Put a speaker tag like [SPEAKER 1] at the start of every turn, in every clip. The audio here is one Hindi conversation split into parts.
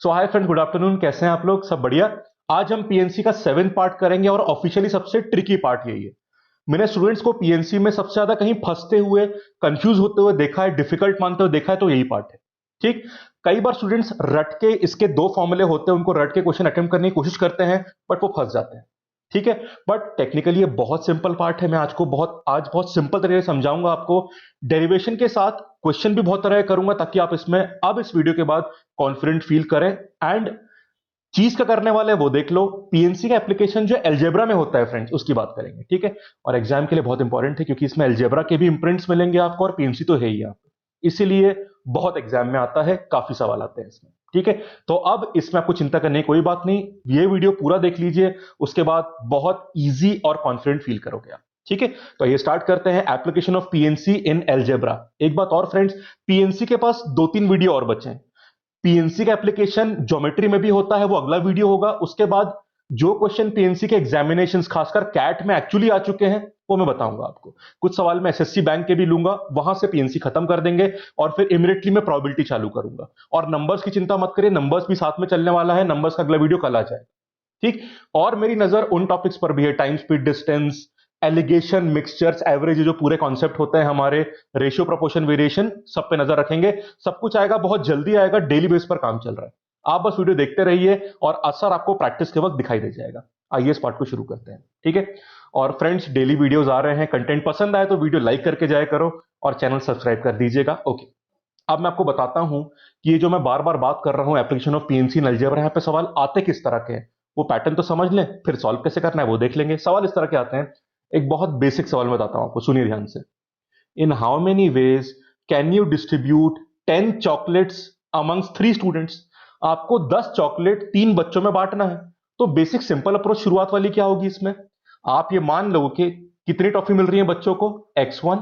[SPEAKER 1] सो हाय फ्रेंड्स, गुड आफ्टरनून। कैसे हैं आप लोग? सब बढ़िया। आज हम पीएनसी का 7th पार्ट करेंगे और ऑफिशियली सबसे ट्रिकी पार्ट यही है। मैंने स्टूडेंट्स को पीएनसी में सबसे ज्यादा कहीं फंसते हुए, कंफ्यूज होते हुए देखा है, डिफिकल्ट मानते हुए देखा है, तो यही पार्ट है। ठीक। कई बार स्टूडेंट्स रट के, इसके दो फॉर्मूले होते हैं, उनको रट के क्वेश्चन अटेम्प्ट करने की कोशिश करते हैं, बट वो फंस जाते हैं। ठीक है। बट टेक्निकली ये बहुत सिंपल पार्ट है। मैं आज बहुत सिंपल तरीके से समझाऊंगा आपको। डेरिवेशन के साथ क्वेश्चन भी बहुत तरह के करूंगा, ताकि आप इसमें अब इस वीडियो के बाद कॉन्फिडेंट फील करें। एंड चीज का करने वाले वो देख लो, पीएनसी का एप्लीकेशन जो एल्जेब्रा में होता है फ्रेंड्स, उसकी बात करेंगे। ठीक है। और एग्जाम के लिए बहुत इंपॉर्टेंट है, क्योंकि इसमें एल्जेब्रा के भी इंप्रिंट्स मिलेंगे आपको, और पीएनसी तो है ही यहाँ पे, इसीलिए बहुत एग्जाम में आता है, काफी सवाल आते हैं इसमें। ठीक है। तो अब इसमें आपको चिंता करने की कोई बात नहीं, ये वीडियो पूरा देख लीजिए, उसके बाद बहुत ईजी और कॉन्फिडेंट फील करोगे आप। ठीक है। तो ये स्टार्ट करते हैं, application of PNC in algebra. एक बात और फ्रेंड्स, पीएनसी के पास 2-3 वीडियो और बचे हैं। पीएनसी का एप्लीकेशन ज्योमेट्री में भी होता है, वो अगला वीडियो होगा। उसके बाद जो क्वेश्चन पीएनसी के एग्जामिनेशंस, खासकर कैट में एक्चुअली आ चुके हैं, वो मैं बताऊंगा आपको। कुछ सवाल मैं एसएससी बैंक के भी लूंगा, वहां से पीएनसी खत्म कर देंगे, और फिर इमीडिएटली मैं प्रोबेबिलिटी चालू करूंगा। और नंबर्स की चिंता मत करिए, नंबर्स भी साथ में चलने वाला है, नंबर्स का अगला वीडियो कल आ जाएगा। ठीक। और मेरी नजर उन टॉपिक्स पर भी है, time, speed, distance, alligation, mixtures, average, जो पूरे कॉन्सेप्ट होते हैं हमारे, रेशियो, प्रोपोर्शन, वेरिएशन, सब पे नजर रखेंगे। सब कुछ आएगा, बहुत जल्दी आएगा, डेली बेस पर काम चल रहा है। आप बस वीडियो देखते रहिए और असर आपको प्रैक्टिस के वक्त दिखाई दे जाएगा। आइए इस पार्ट को शुरू करते हैं। ठीक है। और फ्रेंड्स, डेली वीडियोस आ रहे हैं, कंटेंट पसंद आए तो वीडियो लाइक करके जाया करो और चैनल सब्सक्राइब कर दीजिएगा। ओके। अब मैं आपको बताता हूं कि ये जो मैं बार बार बात कर रहा हूं, application of PNC in algebra, यहाँ पे सवाल आते किस तरह के हैं, वो पैटर्न तो समझ लें, फिर सॉल्व कैसे करना है वो देख लेंगे। सवाल इस तरह के आते हैं। एक बहुत बेसिक सवाल मैं बताता हूं आपको, सुनिए ध्यान से। इन how many veg can you distribute 10 chocolates amongst 3 students? आपको 10 चॉकलेट 3 बच्चों में बांटना है। तो बेसिक सिंपल अप्रोच शुरुआत वाली क्या होगी इसमें? आप ये मान लो कि कितनी टॉफी मिल रही है बच्चों को, X1,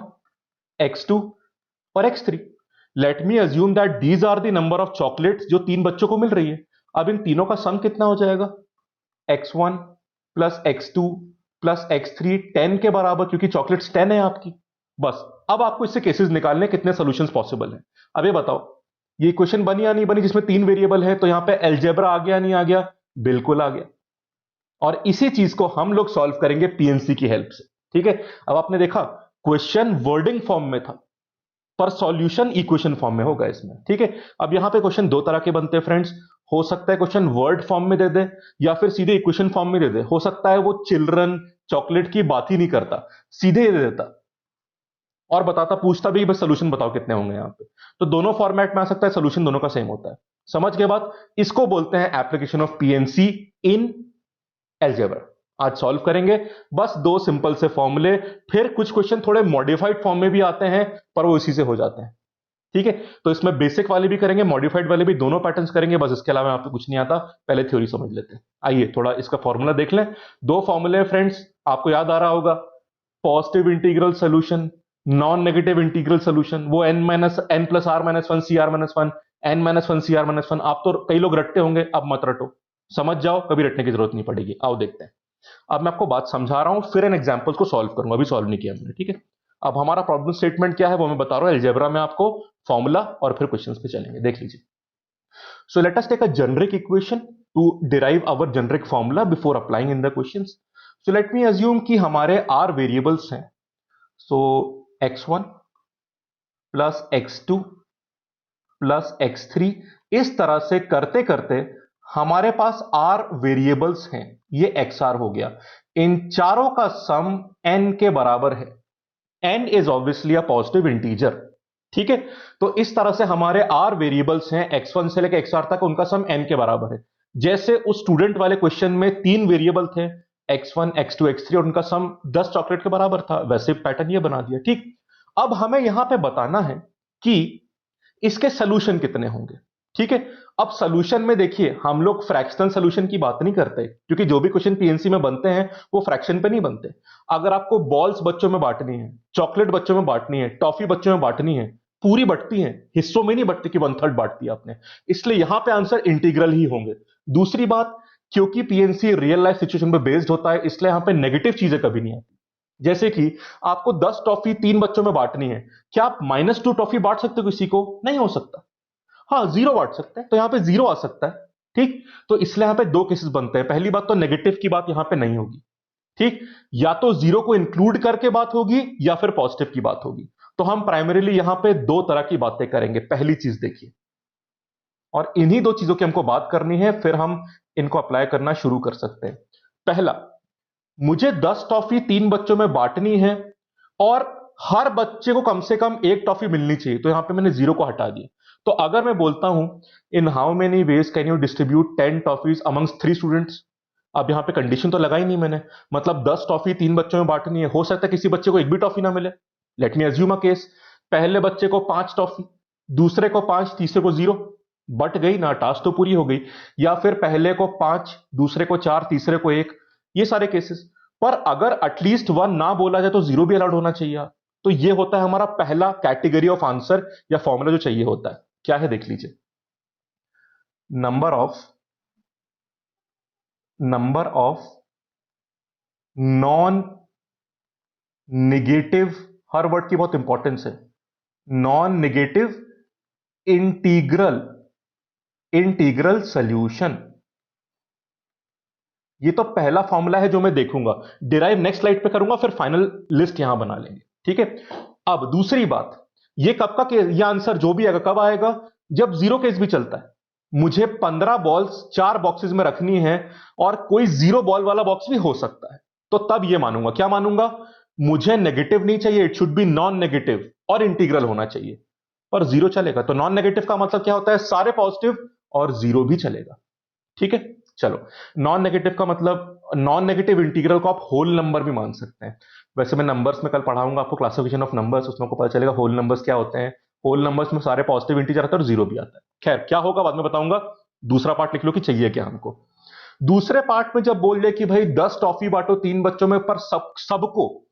[SPEAKER 1] X2 और X3। Let me assume that these are the number of chocolates जो 3 बच्चों को मिल रही है। अब इन तीनों का सम कितना हो जाएगा? X1 plus X2 plus X3 10 के बराबर, क्योंकि चॉकलेट्स 10 है आपकी। बस। अब आपको इससे केसेस निकालने, कितने सॉल्यूशंस पॉसिबल हैं। अब ये बताओ, ये क्वेश्चन बनी या नहीं बनी, जिसमें 3 वेरिएबल है, तो यहां पे अलजेब्रा आ गया नहीं आ गया? बिल्कुल आ गया। और इसी चीज को हम लोग सॉल्व करेंगे पीएनसी की हेल्प से। ठीक है। अब आपने देखा, क्वेश्चन वर्डिंग फॉर्म में था, पर सॉल्यूशन इक्वेशन फॉर्म में होगा इसमें। ठीक है। अब यहां पे क्वेश्चन दो तरह के बनते हैं फ्रेंड्स। हो सकता है क्वेश्चन वर्ड फॉर्म में दे दे, या फिर सीधे इक्वेशन फॉर्म में दे दे। हो सकता है वो चिल्ड्रन, चॉकलेट की बात ही नहीं करता, सीधे ही दे देता और बताता, पूछता भी बस सोल्यूशन बताओ कितने होंगे यहां पे। तो दोनों फॉर्मेट में आ सकता है, सोल्यूशन दोनों का सेम होता है। समझ के बाद इसको बोलते हैं application of PNC in algebra. आज सॉल्व करेंगे बस दो सिंपल से फॉर्मूले। फिर कुछ क्वेश्चन थोड़े मॉडिफाइड फॉर्म में भी आते हैं, पर वो इसी से हो जाते हैं। ठीक है। तो इसमें बेसिक वाले भी करेंगे, मॉडिफाइड वाले भी, दोनों पैटर्न्स करेंगे। बस इसके अलावा आपको कुछ नहीं आता। पहले थ्योरी समझ लेते हैं। आइए थोड़ा इसका फॉर्मूला देख लें। दो फॉर्मूले फ्रेंड्स, आपको याद आ रहा होगा। Positive integral solution, non negative integral solution, वो n plus r minus one c r minus one, n minus one c r minus one. आप तो कई लोग रटते होंगे, अब मत रटो, समझ जाओ, कभी रटने की जरूरत नहीं पड़ेगी। आओ देखते हैं। अब मैं आपको बात समझा रहा हूं, फिर इन एग्जांपल्स को सॉल्व करूंगा, अभी सॉल्व नहीं किया मैंने। ठीक है। अब हमारा प्रॉब्लम स्टेटमेंट क्या है वो मैं बता रहा हूं अलजेब्रा में आपको, फॉर्मूला, और फिर क्वेश्चंस पे चलेंगे, देख लीजिए। So let us take a generic equation to derive our generic formula before applying in the questions. So let me assume कि हमारे आर वेरिएबल्स हैं। सो x1 plus x2 plus x3, इस तरह से करते करते हमारे पास r वेरिएबल्स हैं, ये xr हो गया। इन चारों का सम n के बराबर है। n is obviously a positive integer. ठीक है। तो इस तरह से हमारे r वेरिएबल्स हैं, x1 से लेकर xr तक, उनका सम n के बराबर है। जैसे उस स्टूडेंट वाले क्वेश्चन में 3 वेरिएबल थे, x1 x2 x3, और उनका सम 10 चॉकलेट के बराबर था, वैसे पैटर्न ये बना दिया। ठीक। अब हमें यहां पे बताना है कि इसके सोल्यूशन कितने होंगे। ठीक है। अब सोल्यूशन में देखिए, हम लोग फ्रैक्शनल सोल्यूशन की बात नहीं करते, क्योंकि जो भी क्वेश्चन पीएनसी में बनते हैं वो फ्रैक्शन पे नहीं बनते। अगर आपको बॉल्स बच्चों में बांटनी है, चॉकलेट बच्चों में बांटनी है, टॉफी बच्चों में बांटनी है, पूरी बंटती है, हिस्सों में नहीं बंटती कि 1/3 बांट दिया आपने। इसलिए यहां पे आंसर इंटीग्रल ही होंगे। दूसरी बात, क्योंकि पीएनसी रियल लाइफ सिचुएशन पे बेस्ड होता है, इसलिए यहां पे नेगेटिव चीजें कभी नहीं आती। जैसे कि आपको 10 टॉफी 3 बच्चों में बांटनी है, क्या आप -2 टॉफी बांट सकते हो किसी को? नहीं हो सकता। हाँ, 0 बांट सकते हैं, तो यहां पे 0 आ सकता है। ठीक, तो इसलिए यहां पे दो केसेस बनते हैं। पहली बात तो नेगेटिव की बात यहां पे नहीं होगी, ठीक, या तो जीरो को इंक्लूड करके बात होगी या फिर पॉजिटिव की बात होगी। तो हम प्राइमरीली यहां पे दो तरह की बातें करेंगे। पहली चीज देखिए, और इन्हीं दो चीजों की हमको बात करनी है, फिर हम इनको अप्लाई करना शुरू कर सकते हैं। पहला, मुझे 10 टॉफी 3 बच्चों में बांटनी है और हर बच्चे को कम से कम एक टॉफी मिलनी चाहिए, तो यहां पे मैंने जीरो को हटा दिया। तो अगर मैं बोलता हूं इन how many veg can you distribute 10 toffees amongst 3 students, अब यहां पे कंडीशन तो लगाई नहीं मैंने, मतलब 10 टॉफी 3 बच्चों में बांटनी है, हो सकता है किसी बच्चे को एक भी टॉफी ना मिले। Late me assume a case, पहले बच्चे को 5 टॉफी, दूसरे को 5, तीसरे को 0, बट गई ना, टास्क तो पूरी हो गई। या फिर पहले को 5, दूसरे को 4, तीसरे को 1, ये सारे केसेस। पर अगर एटलीस्ट 1 ना बोला जाए तो 0 भी अलाउड होना चाहिए। तो ये होता है हमारा पहला कैटेगरी ऑफ आंसर या फॉर्मूला जो चाहिए होता है। क्या है देख लीजिए, number of non negative, her word की बहुत इंपॉर्टेंस है, non negative integral integral solution. ये तो पहला फॉर्मूला है जो मैं देखूंगा, डिराइव नेक्स्ट स्लाइड पे करूंगा, फिर फाइनल लिस्ट यहां बना लेंगे, ठीक है। अब दूसरी बात, ये कब का ये आंसर जो भी आएगा कब आएगा, जब जीरो केस भी चलता है। मुझे 15 बॉल्स 4 बॉक्सेस में रखनी है और कोई जीरो बॉल वाला बॉक्स भी हो सकता है, तो तब ये मानूंगा। क्या मानूंगा, मुझे नेगेटिव नहीं चाहिए, it should B non negative और इंटीग्रल होना चाहिए, पर जीरो चलेगा। तो नॉन नेगेटिव का मतलब क्या होता है, सारे पॉजिटिव और जीरो भी चलेगा, ठीक है। चलो, नॉन नेगेटिव का मतलब, नॉन नेगेटिव इंटीग्रल को आप होल नंबर भी मान सकते हैं। वैसे मैं नंबर्स में कल पढ़ाऊंगा आपको क्लासिफिकेशन ऑफ नंबर्स, उसमें आपको पता चलेगा होल नंबर्स क्या होते हैं। होल नंबर्स में सारे पॉजिटिव इंटीजर आता है और जीरो भी आता है। खैर, क्या होगा बाद में बताऊंगा। दूसरा पार्ट लिख लो कि चाहिए क्या हमको। दूसरे पार्ट में जब बोल दिया कि भाई 10 टॉफी बांटो 3 बच्चों में, पर सबको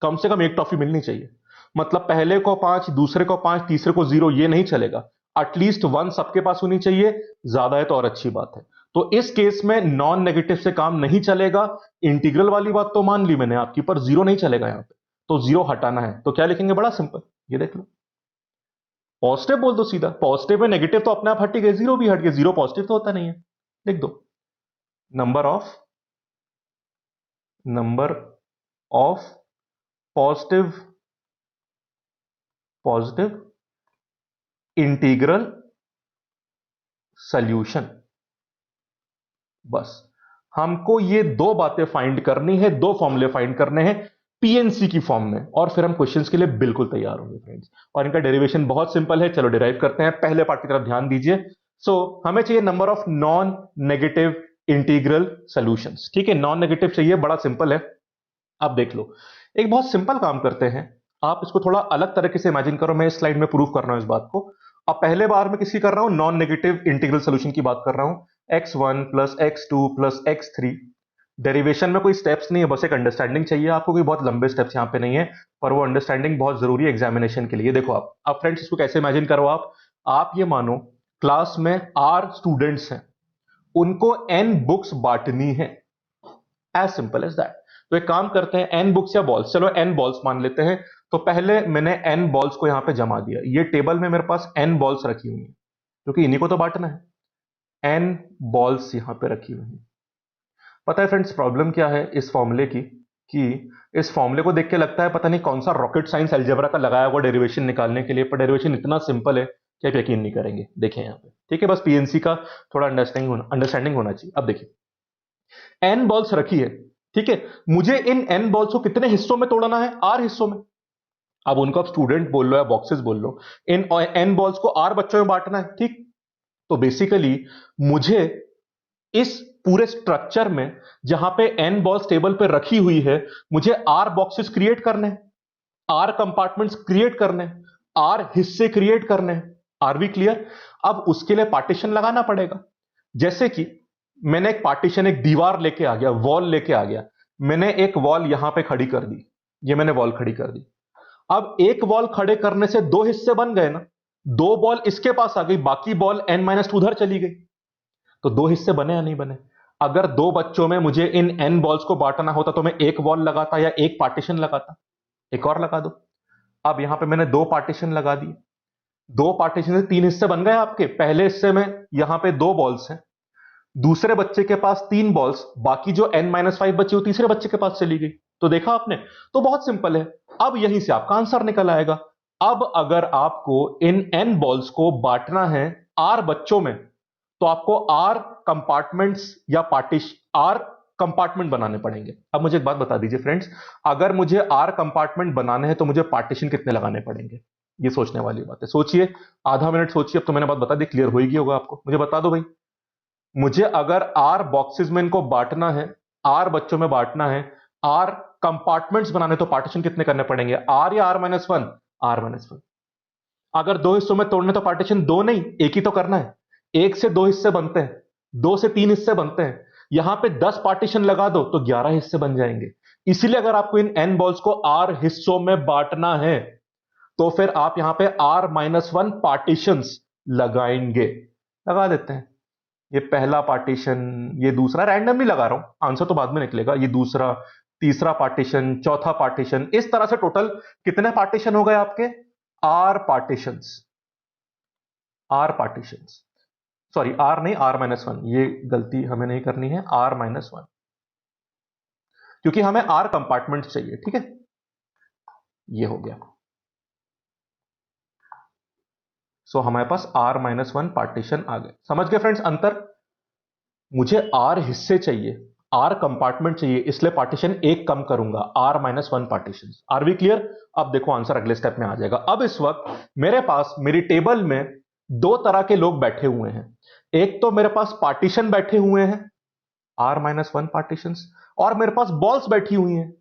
[SPEAKER 1] कम से कम एक टॉफी मिलनी चाहिए, मतलब पहले को 5, दूसरे को 5, तीसरे को 0, ये नहीं चलेगा। एटलीस्ट 1 सबके पास होनी चाहिए, ज्यादा है तो और अच्छी बात है। तो इस केस में नॉन नेगेटिव से काम नहीं चलेगा। इंटीग्रल वाली बात तो मान ली मैंने आपकी, पर जीरो नहीं चलेगा यहां पे, तो जीरो हटाना है। तो क्या लिखेंगे, बड़ा सिंपल, ये देख लो, पॉजिटिव बोल दो सीधा। पॉजिटिव में नेगेटिव तो अपने आप हट ही गए, जीरो भी हट गया, जीरो पॉजिटिव तो होता नहीं है। लिख दो, number of number of positive positive integral solution. बस, हमको ये दो बातें फाइंड करनी है, दो फॉर्मूले फाइंड करने हैं पीएनसी की फॉर्म में, और फिर हम क्वेश्चंस के लिए बिल्कुल तैयार होंगे फ्रेंड्स। और इनका डेरिवेशन बहुत सिंपल है, चलो डिराइव करते हैं। पहले पार्ट की तरफ ध्यान दीजिए। हमें चाहिए number of non negative integral solutions, ठीक है। नॉन नेगेटिव चाहिए, बड़ा सिंपल है। अब देख लो, एक बहुत सिंपल काम करते हैं, आप इसको थोड़ा अलग तरीके से इमेजिन करो। मैं इस स्लाइड में प्रूव कर रहा हूं इस बात को। अब पहले बार में किसकी कर रहा हूं, नॉन नेगेटिव इंटीग्रल सॉल्यूशन की बात कर रहा हूं। x1 plus x2 plus x3, derivation में कोई स्टेप्स नहीं है, बस एक अंडरस्टैंडिंग चाहिए आपको। कोई बहुत लंबे स्टेप्स यहां पे नहीं है, पर वो अंडरस्टैंडिंग बहुत जरूरी है एग्जामिनेशन के लिए। देखो आप, अब फ्रेंड्स इसको कैसे इमेजिन करो आप ये मानो क्लास में r स्टूडेंट्स हैं, उनको n बुक्स बांटनी है, एज सिंपल एज दैट। तो एक काम करते हैं, एन बुक्स या बॉल्स, चलो एन बॉल्स मान लेते हैं। तो पहले मैंने एन बॉल्स को यहां पे जमा दिया, ये टेबल में मेरे पास एन बॉल्स रखी हुई हैं, क्योंकि इन्हीं को तो बांटना है। एन बॉल्स यहां पे रखी हुई हैं। पता है फ्रेंड्स प्रॉब्लम क्या है इस फॉर्मूले की, कि इस फॉर्मूले को देख के लगता है पता नहीं कौन सा रॉकेट साइंस अलजेब्रा का लगाया हुआ डेरिवेशन निकालने के लिए, पर डेरिवेशन इतना सिंपल है कि आप यकीन नहीं करेंगे। देखें यहां पे, ठीक है, बस पीएनसी का थोड़ा अंडरस्टैंडिंग होना चाहिए। अब देखिए, एन बॉल्स रखी है, ठीक है। मुझे इन एन बॉल्स को कितने हिस्सों में तोड़ना है, आर हिस्सों में। अब उनको आप स्टूडेंट बोल लो या बॉक्सेस बोल लो, इन एन बॉल्स को आर बच्चों में बांटना है, ठीक। तो बेसिकली मुझे इस पूरे स्ट्रक्चर में, जहां पे एन बॉल्स टेबल पे रखी हुई है, मुझे आर बॉक्सेस क्रिएट करने हैं, आर कंपार्टमेंट्स क्रिएट करने हैं, आर हिस्से क्रिएट करने हैं। आर भी क्लियर। अब उसके लिए पार्टीशन लगाना पड़ेगा। जैसे कि मैंने एक पार्टीशन, एक दीवार लेके आ गया, वॉल लेके आ गया, मैंने एक वॉल यहां पे खड़ी कर दी, ये मैंने वॉल खड़ी कर दी। अब एक वॉल खड़े करने से दो हिस्से बन गए ना, दो बॉल इसके पास आ गई, बाकी बॉल n-2 उधर चली गई, तो दो हिस्से बने या नहीं बने। अगर दो बच्चों में मुझे इन n बॉल्स को बांटना होता तो मैं एक वॉल लगाता या एक पार्टीशन लगाता। एक और लगा दो। अब यहां पे मैंने दो पार्टीशन लगा दिए, दो पार्टीशन से तीन हिस्से बन गए आपके। पहले हिस्से में यहां पे दो बॉल्स हैं, दूसरे बच्चे के पास 3 बॉल्स, बाकी जो n-5 बची वो तीसरे बच्चे के पास चली गई। तो देखा आपने, तो बहुत सिंपल है। अब यहीं से आपका आंसर निकल आएगा। अब अगर आपको इन n बॉल्स को बांटना है r बच्चों में, तो आपको r कंपार्टमेंट्स या r कंपार्टमेंट बनाने पड़ेंगे। अब मुझे एक बात बता दीजिए फ्रेंड्स, अगर मुझे r कंपार्टमेंट बनाने हैं तो मुझे पार्टीशन कितने लगाने पड़ेंगे? ये सोचने वाली बात है, सोचिए, आधा मिनट सोचिए। अब तो मैंने बात बता दी, क्लियर हो ही गई होगा आपको। मुझे बता दो भाई, मुझे अगर आर बॉक्सेस में इनको बांटना है, आर बच्चों में बांटना है, आर कंपार्टमेंट्स बनाने, तो पार्टीशन कितने करने पड़ेंगे? आर या r-1? r-1। अगर दो हिस्सों में तोड़ने तो पार्टीशन दो नहीं, एक ही तो करना है। एक से दो हिस्से बनते हैं, दो से तीन हिस्से बनते हैं। यहां पे 10 पार्टीशन लगा दो तो 11 हिस्से बन जाएंगे। इसीलिए अगर आपको इन n बॉल्स को r हिस्सों में बांटना है तो फिर आप यहां पे r-1 पार्टीशंस लगाएंगे। लगा देते हैं। ये पहला पार्टीशन, ये दूसरा, रैंडमली लगा रहा हूं, आंसर तो बाद में निकलेगा। ये दूसरा, तीसरा पार्टीशन, चौथा पार्टीशन, इस तरह से टोटल कितने पार्टीशन हो गए आपके? R partitions. R partitions, sorry r नहीं, r-1, ये गलती हमें नहीं करनी है, r-1, क्योंकि हमें आर कंपार्टमेंट चाहिए। ठीक है, ये हो गया। सो हमारे पास r-1 पार्टीशन आ गए। समझ गए फ्रेंड्स अंतर? मुझे आर हिस्से चाहिए, आर कंपार्टमेंट चाहिए, इसलिए पार्टीशन एक कम करूंगा, r-1 partition. Are we clear? अब देखो आंसर अगले स्टेप में आ जाएगा। अब इस वक्त मेरे पास मेरी टेबल में दो तरह के लोग बैठे हुए हैं। एक तो मेरे पास पार्टीशन बैठे हुए हैं, r-1 पार्टीशन, और मेरे पास बॉल्स बैठी हुई हैं,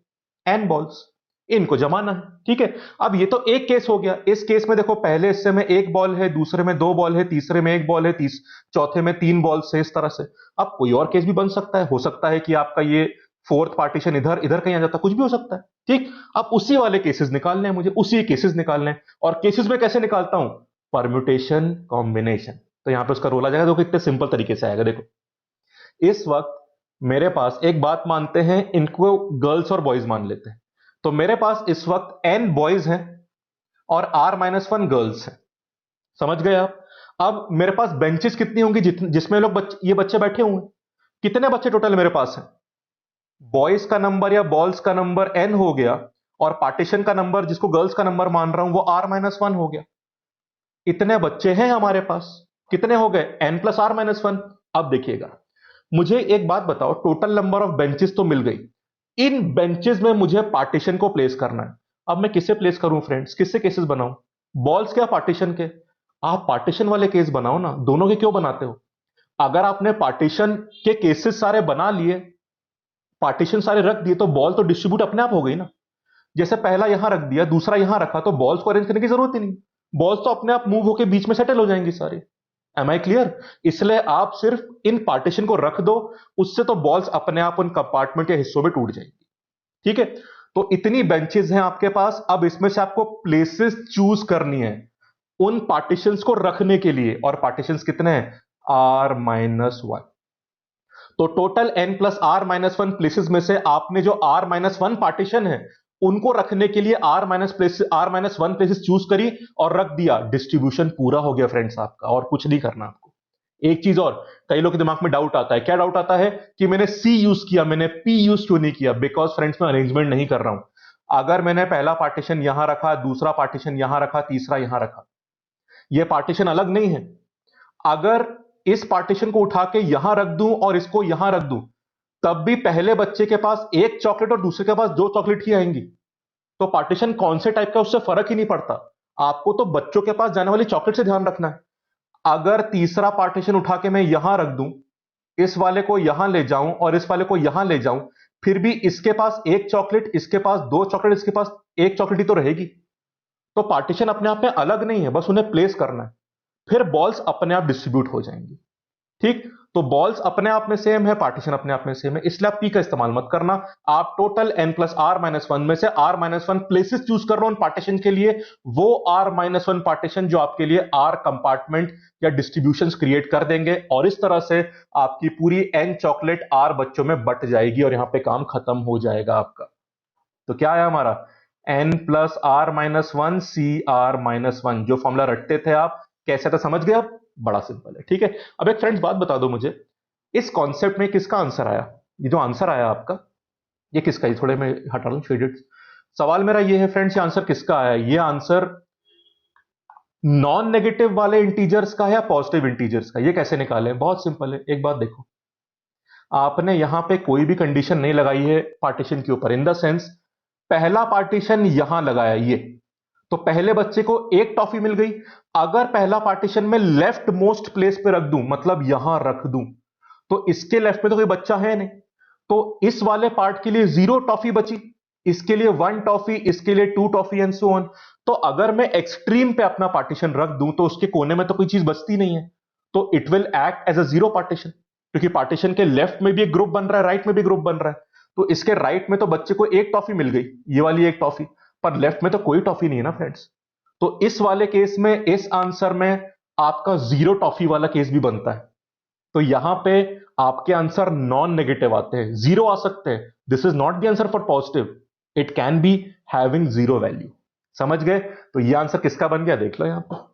[SPEAKER 1] n बॉल्स। इनको जमाना है। ठीक है, अब ये तो एक केस हो गया। इस केस में देखो, पहले हिस्से में एक बॉल है, दूसरे में दो बॉल है, तीसरे में एक बॉल है, चौथे में 3 बॉल्स है, इस तरह से। अब कोई और केस भी बन सकता है, हो सकता है कि आपका ये फोर्थ पार्टीशन इधर इधर कहीं आ जाता, कुछ भी हो सकता है। ठीक, अब उसी वाले केसेस निकालने हैं मुझे, उसी केसेस निकालने हैं। और केसेस में कैसे निकालता हूं? Permutation combination. तो यहां पे उसका रोल आ जाएगा, देखो कितने सिंपल तरीके से आएगा। देखो, इस वक्त मेरे पास एक बात मानते हैं, इनको गर्ल्स और बॉयज मान लेते हैं। तो मेरे पास इस वक्त n बॉयज हैं और r-1 गर्ल्स हैं। समझ गए आप? अब मेरे पास बेंचेस कितनी होंगी जिसमें ये बच्चे बैठे हुए हैं? कितने बच्चे टोटल मेरे पास हैं? बॉयज का नंबर या बॉल्स का नंबर n हो गया, और पार्टीशन का नंबर, जिसको गर्ल्स का नंबर मान रहा हूं, वो r-1 हो गया। इतने बच्चे हैं हमारे पास। कितने हो गए? n plus r-1। अब देखिएगा, मुझे एक बात बताओ, टोटल नंबर ऑफ बेंचेस तो मिल गई। इन बेंचेस में मुझे पार्टीशन को प्लेस करना है। अब मैं किसे प्लेस करूं फ्रेंड्स? किससे केसेस बनाऊं? बॉल्स के या पार्टीशन के? आप पार्टीशन वाले केस बनाओ ना, दोनों के क्यों बनाते हो? अगर आपने पार्टीशन के केसेस सारे बना लिए, पार्टीशन सारे रख दिए, तो बॉल तो डिस्ट्रीब्यूट अपने आप हो गई ना। जैसे पहला यहां रख दिया, दूसरा यहां रखा, तो बॉल्स को अरेंज करने की जरूरत ही नहीं। बॉल्स तो अपने आप मूव होकर बीच में सेटल हो जाएंगी सारी। Am I clear? इसलिए आप सिर्फ इन पार्टीशन को रख दो, उससे तो बॉल्स अपने आप उन कंपार्टमेंट के हिस्सों में टूट जाएंगी। ठीक है, तो इतनी बेंचेस हैं आपके पास। अब इसमें से आपको प्लेसेस चूज करनी है उन पार्टीशंस को रखने के लिए, और पार्टीशंस कितने हैं? r-1। तो total n plus r-1 places में से आपने जो r-1 पार्टीशन है, उनको रखने के लिए r-1 प्लेसेस चूज करी और रख दिया। डिस्ट्रीब्यूशन पूरा हो गया फ्रेंड्स आपका, और कुछ नहीं करना आपको। एक चीज और, कई लोग के दिमाग में डाउट आता है। क्या डाउट आता है? कि मैंने C यूज किया, मैंने P यूज क्यों नहीं किया? बिकॉज फ्रेंड्स मैं अरेंजमेंट नहीं कर रहा हूं। अगर मैंने पहला पार्टीशन यहां रखा, दूसरा पार्टीशन यहां रखा, तीसरा यहां रखा, यह पार्टीशन अलग नहीं है। अगर इस पार्टीशन को उठा के यहां रख दूं और इसको यहां रख दूं, तब भी पहले बच्चे के पास एक चॉकलेट और दूसरे के पास दो चॉकलेट ही आएंगी। तो पार्टीशन कौन से टाइप का, उससे फर्क ही नहीं पड़ता। आपको तो बच्चों के पास जाने वाली चॉकलेट से ध्यान रखना है। अगर तीसरा पार्टीशन उठा के मैं यहां रख दूं, इस वाले को यहां ले जाऊं और इस वाले को यहां ले जाऊं, फिर भी इसके पास एक चॉकलेट, इसके पास दो चॉकलेट, इसके पास एक चॉकलेट ही तो रहेगी। तो पार्टीशन अपने आप में अलग नहीं है, बस उन्हें प्लेस करना है। फिर बॉल्स अपने आप डिस्ट्रीब्यूट हो जाएंगी। ठीक, तो बॉल्स अपने आप में सेम है, पार्टीशन अपने आप में सेम है, इसलिए आप पी का इस्तेमाल मत करना। आप टोटल n प्लस r-1 में से r-1 प्लेसेस चूज कर रहे हो पार्टीशन के लिए। वो r-1 पार्टीशन जो आपके लिए r कंपार्टमेंट या डिस्ट्रीब्यूशंस क्रिएट कर देंगे, और इस तरह से आपकी पूरी n चॉकलेट r बच्चों में बट जाएगी, और यहां पे काम खत्म हो जाएगा आपका। तो क्या है हमारा? n प्लस r-1 cr-1, जो फॉर्मूला रटते थे आप, कैसे था समझ गए? अब बड़ा सिंपल है। ठीक है, अब एक फ्रेंड्स बात बता दो मुझे, इस कॉन्सेप्ट में किसका आंसर आया? ये जो आंसर आया आपका, ये किसका? ये थोड़े मैं हटा दूं शेडेड। सवाल मेरा ये है फ्रेंड्स, ये आंसर किसका आया? ये आंसर नॉन नेगेटिव वाले इंटीजर्स का है या पॉजिटिव इंटीजर्स का? ये कैसे निकालें? बहुत सिंपल है, एक बात देखो, आपने यहां पे कोई भी कंडीशन नहीं लगाई है पार्टीशन के ऊपर, इन द सेंस पहला पार्टीशन यहां लगाया ये, तो पहले बच्चे को एक टॉफी मिल गई। अगर पहला पार्टीशन में लेफ्ट मोस्ट प्लेस पे रख दूं, मतलब यहां रख दूं, तो इसके लेफ्ट में तो कोई बच्चा है नहीं, तो इस वाले पार्ट के लिए 0 टॉफी बची, इसके लिए 1 टॉफी, इसके लिए 2 टॉफी एंड सो ऑन। तो अगर मैं एक्सट्रीम पे अपना पार्टीशन रख दूं तो उसके कोने में तो कोई चीज बचती नहीं है, तो it will act as a 0 partition, क्योंकि पार्टीशन के लेफ्ट में भी एक ग्रुप बन रहा है, राइट में भी ग्रुप बन रहा है। तो इसके राइट में तो बच्चे को एक टॉफी मिल गई, ये वाली एक टॉफी, पर लेफ्ट में तो कोई टॉफी नहीं है ना फ्रेंड्स। तो इस वाले केस में, इस आंसर में आपका 0 टॉफी वाला केस भी बनता है। तो यहां पे आपके आंसर नॉन नेगेटिव आते हैं, 0 आ सकते हैं। This is not the answer for positive, it can be having 0 value. समझ गए? तो ये आंसर किसका बन गया देख लो यहां पर।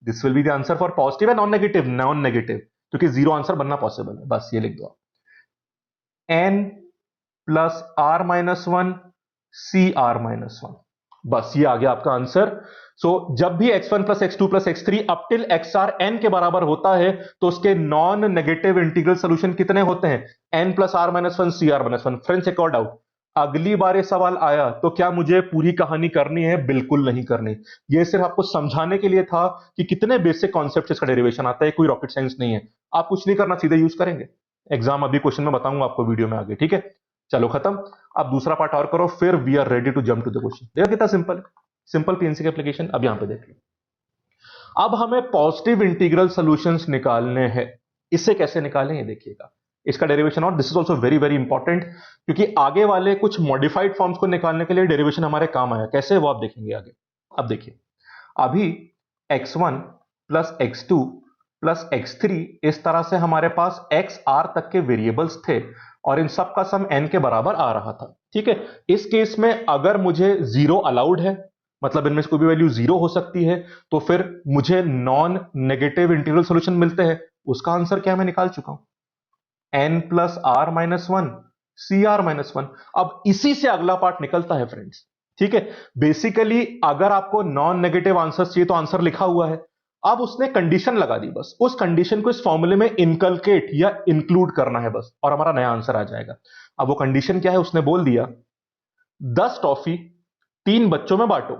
[SPEAKER 1] This will be the answer for positive and non negative, non negative, क्योंकि 0 आंसर बनना पॉसिबल है। बस ये लिख दो आप, n plus r minus one c r minus one, बस ये आ गया आपका आंसर। सो जब भी x1 plus x2 plus x3 up till xr n के बराबर होता है, तो उसके नॉन नेगेटिव इंटीग्रल सोल्यूशन कितने होते हैं? n plus r minus one c r minus one. Friends एक और डाउट, अगली बार ये सवाल आया तो क्या मुझे पूरी कहानी करनी है? बिल्कुल नहीं करनी। ये सिर्फ आपको समझाने के लिए था कि कितने बेसिक कॉन्सेप्ट इसका डेरिवेशन आता है, कोई रॉकेट साइंस नहीं है। आप कुछ नहीं करना, सीधे यूज करेंगे। एग्जाम अभी क्वेश्चन में बताऊंगा आपको वीडियो में आगे, ठीक है? चलो खत्म। अब दूसरा पार्ट और करो, फिर we are ready to jump to the question. देखो कितना सिंपल है, सिंपल पीएनसी का एप्लीकेशन। अब यहां पे देखिए, अब हमें पॉजिटिव इंटीग्रल सॉल्यूशंस निकालने हैं। इससे कैसे निकालें ये देखिएगा, इसका डेरिवेशन, और this is also very very important, क्योंकि आगे वाले कुछ मॉडिफाइड फॉर्म्स को निकालने के लिए डेरिवेशन हमारे काम आया। कैसे, वो आप देखेंगे आगे। अब देखिए, अभी x1 plus x2 plus x3, इस तरह से हमारे पास xr तक के वेरिएबल्स थे और इन सब का सम n के बराबर आ रहा था, ठीक है? इस केस में अगर मुझे 0 अलाउड है, मतलब इनमें से कोई भी वैल्यू 0 हो सकती है, तो फिर मुझे नॉन नेगेटिव इंटीग्रल सॉल्यूशन मिलते हैं। उसका आंसर क्या मैं निकाल चुका हूं, n plus r minus one c r minus one. अब इसी से अगला पार्ट निकलता है फ्रेंड्स, ठीक है? बेसिकली अगर आपको नॉन नेगेटिव आंसर चाहिए तो आंसर लिखा हुआ है, अब उसने कंडीशन लगा दी, बस उस कंडीशन को इस फॉर्मूले में इनकलकेट या इंक्लूड करना है बस, और हमारा नया आंसर आ जाएगा। अब वो कंडीशन क्या है? उसने बोल दिया 10 टॉफी 3 बच्चों में बांटो,